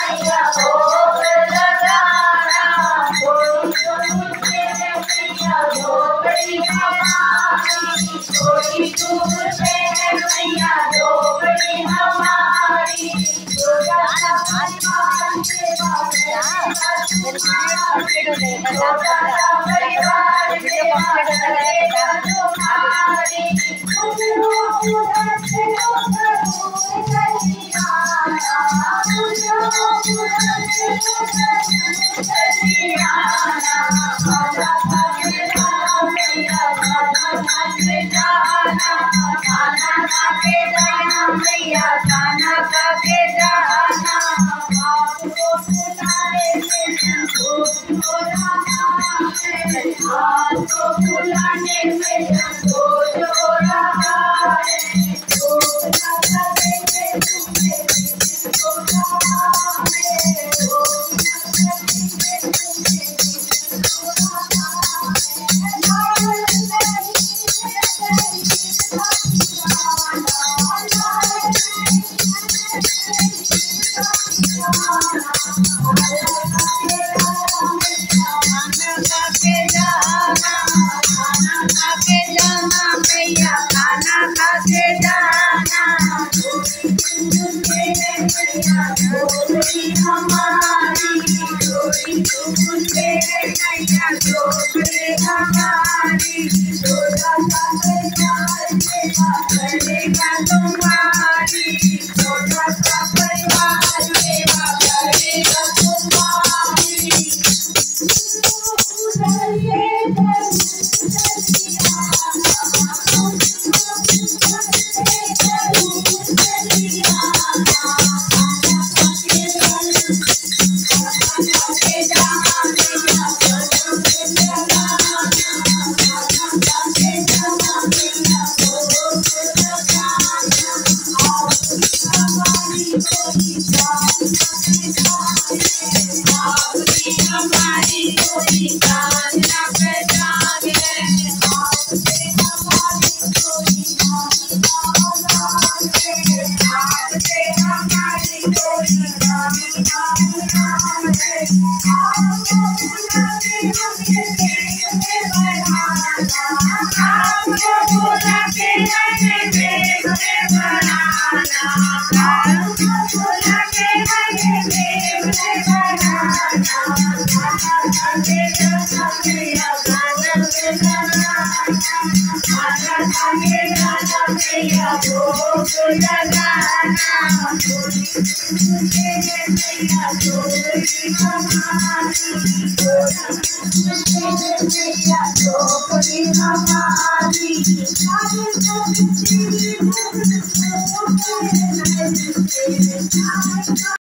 मैया भोग लगाना, थोड़ी झूठे मैया झोपड़ी हमारी, थोड़ी झूठे मैया झोपड़ी हमारी, छोटा सा परिवार सेवा करेगा तुम्हारी, छोटा सा परिवार सेवा करेगा तुम्हारी, तुम लोग उधर से उधर चली आना, तुम लोग उधर से उधर चली आना, खाना खा के जाना मैया, खाना खा के जाना, खाना खा के जाना मैया, खाना खा के जाना, आपको बुलाने में संतोष हो रहा है, आपको बुलाने में संतोष हो रहा है, लोग ना करेंगे तुम्हें हो रहा है, लोग ना करेंगे तुम्हें हो रहा